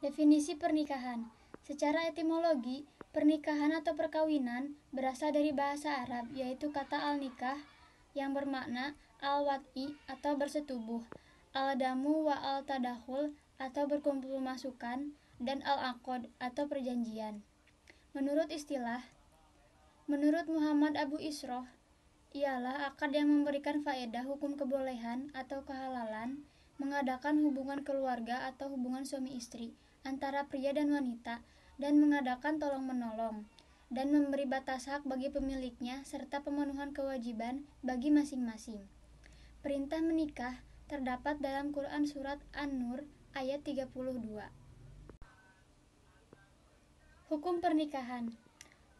Definisi pernikahan. Secara etimologi, pernikahan atau perkawinan berasal dari bahasa Arab, yaitu kata al-nikah yang bermakna al-wat'i atau bersetubuh, al-damu wa al-tadakhul atau berkumpul masukan, dan al-aqd atau perjanjian. Menurut Muhammad Abu Isroh, ialah akad yang memberikan faedah hukum kebolehan atau kehalalan mengadakan hubungan keluarga atau hubungan suami istri antara pria dan wanita, dan mengadakan tolong-menolong, dan memberi batas hak bagi pemiliknya serta pemenuhan kewajiban bagi masing-masing. Perintah menikah terdapat dalam Quran Surat An-Nur ayat 32. Hukum pernikahan.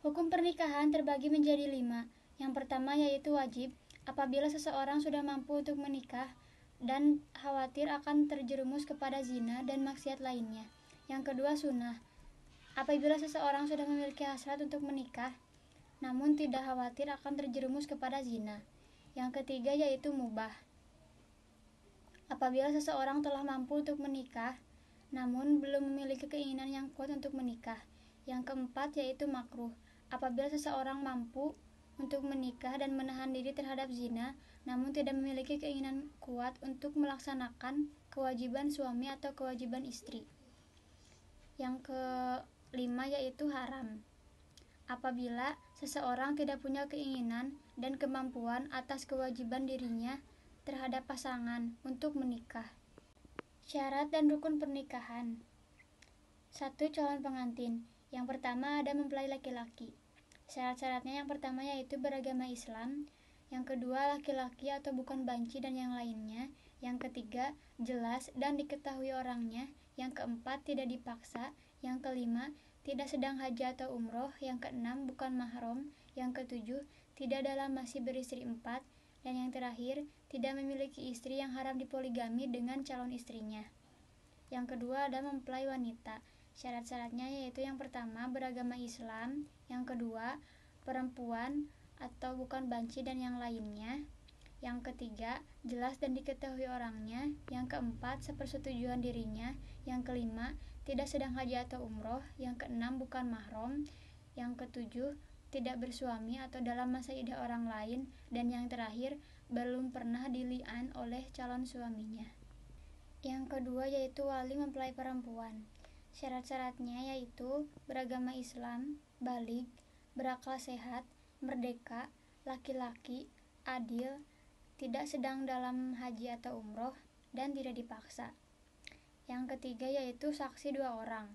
Hukum pernikahan terbagi menjadi 5. Yang pertama yaitu wajib, apabila seseorang sudah mampu untuk menikah dan khawatir akan terjerumus kepada zina dan maksiat lainnya. Yang kedua sunnah, apabila seseorang sudah memiliki hasrat untuk menikah namun tidak khawatir akan terjerumus kepada zina. Yang ketiga yaitu mubah, apabila seseorang telah mampu untuk menikah namun belum memiliki keinginan yang kuat untuk menikah. Yang keempat yaitu makruh, apabila seseorang mampu untuk menikah dan menahan diri terhadap zina namun tidak memiliki keinginan kuat untuk melaksanakan kewajiban suami atau kewajiban istri. Yang kelima yaitu haram, apabila seseorang tidak punya keinginan dan kemampuan atas kewajiban dirinya terhadap pasangan untuk menikah. Syarat dan rukun pernikahan. 1. Calon pengantin. Yang pertama ada mempelai laki-laki. Syarat-syaratnya yang pertama yaitu beragama Islam, yang kedua laki-laki atau bukan banci dan yang lainnya, yang ketiga jelas dan diketahui orangnya, yang keempat tidak dipaksa, yang kelima tidak sedang haji atau umroh, yang keenam bukan mahram, yang ketujuh tidak dalam masih beristri 4, dan yang terakhir tidak memiliki istri yang haram dipoligami dengan calon istrinya. Yang kedua ada mempelai wanita. Syarat-syaratnya yaitu yang pertama beragama Islam, yang kedua perempuan atau bukan banci dan yang lainnya, yang ketiga jelas dan diketahui orangnya, yang keempat sepersetujuan dirinya, yang kelima tidak sedang haji atau umroh, yang keenam bukan mahram, yang ketujuh tidak bersuami atau dalam masa idah orang lain, dan yang terakhir belum pernah dili'an oleh calon suaminya. Yang kedua yaitu wali mempelai perempuan. Syarat-syaratnya yaitu beragama Islam, baligh, berakal sehat, merdeka, laki-laki, adil, tidak sedang dalam haji atau umroh, dan tidak dipaksa. Yang ketiga yaitu saksi 2 orang.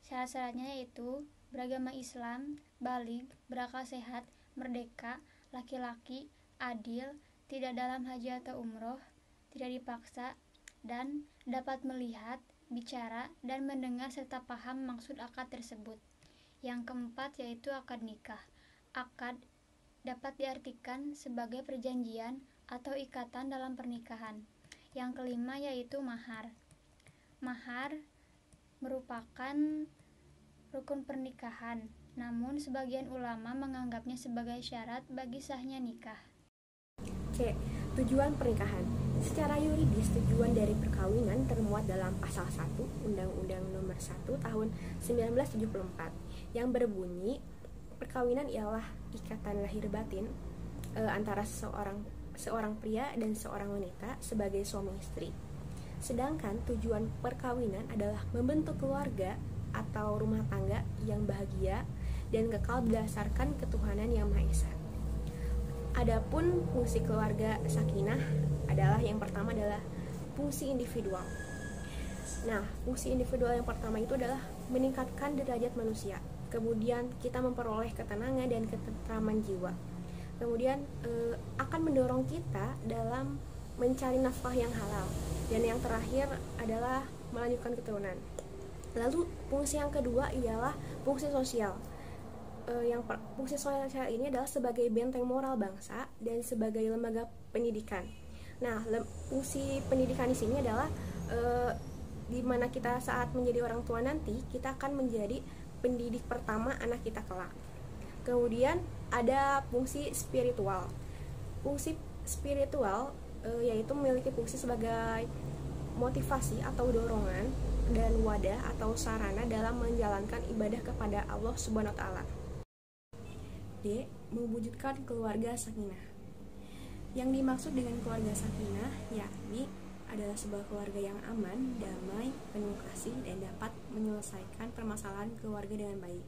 Syarat-syaratnya yaitu beragama Islam, baligh, berakal sehat, merdeka, laki-laki, adil, tidak dalam haji atau umroh, tidak dipaksa, dan dapat melihat, bicara, dan mendengar serta paham maksud akad tersebut. Yang keempat yaitu akad nikah. Akad dapat diartikan sebagai perjanjian atau ikatan dalam pernikahan. Yang kelima yaitu mahar. Mahar merupakan rukun pernikahan, namun sebagian ulama menganggapnya sebagai syarat bagi sahnya nikah. C. Tujuan pernikahan. Secara yuridis, tujuan dari perkawinan termuat dalam pasal 1 Undang-Undang Nomor 1 Tahun 1974 yang berbunyi, perkawinan ialah ikatan lahir batin antara seorang pria dan seorang wanita sebagai suami istri. Sedangkan tujuan perkawinan adalah membentuk keluarga atau rumah tangga yang bahagia dan kekal berdasarkan ketuhanan yang Maha Esa. Adapun fungsi keluarga sakinah adalah yang pertama adalah fungsi individual. Nah, fungsi individual yang pertama itu adalah meningkatkan derajat manusia. Kemudian kita memperoleh ketenangan dan ketentraman jiwa. Kemudian akan mendorong kita dalam mencari nafkah yang halal. Dan yang terakhir adalah melanjutkan keturunan. Lalu fungsi yang kedua ialah fungsi sosial. Fungsi sosial ini adalah sebagai benteng moral bangsa dan sebagai lembaga pendidikan. Nah, fungsi pendidikan di sini adalah di mana kita saat menjadi orang tua nanti kita akan menjadi pendidik pertama anak kita kelak. Kemudian ada fungsi spiritual. Fungsi spiritual yaitu memiliki fungsi sebagai motivasi atau dorongan dan wadah atau sarana dalam menjalankan ibadah kepada Allah Subhanahu wa taala. D. Mewujudkan keluarga sakinah. Yang dimaksud dengan keluarga sakinah yakni adalah sebuah keluarga yang aman, damai, penuh kasih, dan dapat menyelesaikan permasalahan keluarga dengan baik,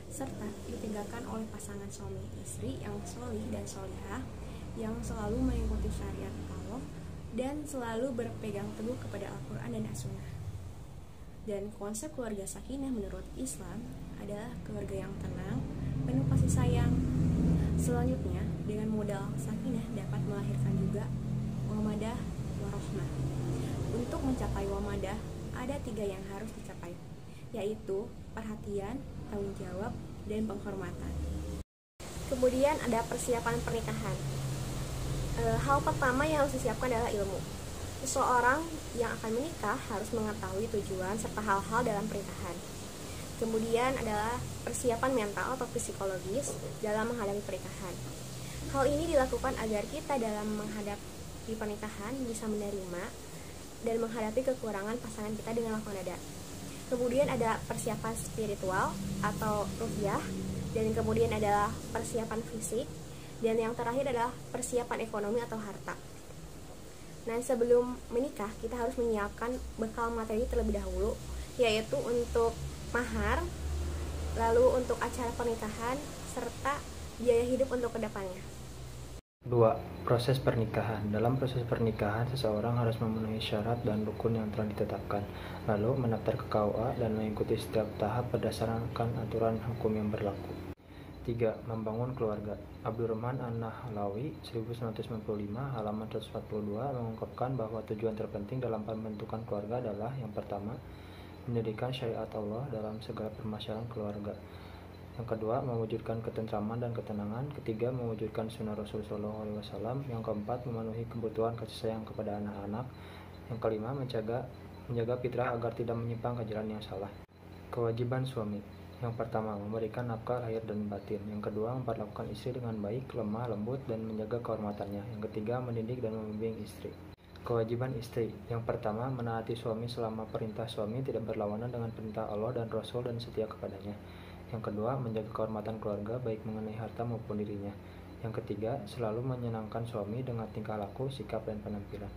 serta ditegakkan oleh pasangan suami istri yang sholih dan sholihah, yang selalu mengikuti syariat Allah dan selalu berpegang teguh kepada Al-Quran dan As-Sunnah. Dan konsep keluarga sakinah menurut Islam adalah keluarga yang tenang, penuh kasih sayang. Selanjutnya, dengan modal sakinah dapat melahirkan juga wamadah warahmah. Untuk mencapai wamadah, ada 3 yang harus dicapai, yaitu perhatian, tanggung jawab, dan penghormatan. Kemudian ada persiapan pernikahan. Hal pertama yang harus disiapkan adalah ilmu. Seseorang yang akan menikah harus mengetahui tujuan serta hal-hal dalam pernikahan. Kemudian adalah persiapan mental atau psikologis dalam menghadapi pernikahan. Hal ini dilakukan agar kita dalam menghadapi pernikahan bisa menerima dan menghadapi kekurangan pasangan kita dengan lapang dada. Kemudian ada persiapan spiritual atau ruhiyah, dan kemudian adalah persiapan fisik, dan yang terakhir adalah persiapan ekonomi atau harta. Nah, sebelum menikah kita harus menyiapkan bekal materi terlebih dahulu, yaitu untuk mahar, lalu untuk acara pernikahan, serta biaya hidup untuk kedepannya. 2. Proses pernikahan. Dalam proses pernikahan, seseorang harus memenuhi syarat dan rukun yang telah ditetapkan, lalu mendaftar ke KUA dan mengikuti setiap tahap berdasarkan aturan hukum yang berlaku. 3. Membangun keluarga. Abdurrahman An-Nahlawi 1995 halaman 142 mengungkapkan bahwa tujuan terpenting dalam pembentukan keluarga adalah yang pertama, mendirikan syariat Allah dalam segala permasalahan keluarga. Yang kedua, mewujudkan ketentraman dan ketenangan. Ketiga, mewujudkan sunnah Rasulullah SAW. Yang keempat, memenuhi kebutuhan kasih sayang kepada anak-anak. Yang kelima, menjaga fitrah agar tidak menyimpang ke jalan yang salah. Kewajiban suami. Yang pertama, memberikan nafkah lahir dan batin. Yang kedua, memperlakukan istri dengan baik, lemah, lembut, dan menjaga kehormatannya. Yang ketiga, mendidik dan membimbing istri. Kewajiban istri. Yang pertama, menaati suami selama perintah suami tidak berlawanan dengan perintah Allah dan Rasul dan setia kepadanya. Yang kedua, menjaga kehormatan keluarga baik mengenai harta maupun dirinya. Yang ketiga, selalu menyenangkan suami dengan tingkah laku, sikap, dan penampilan.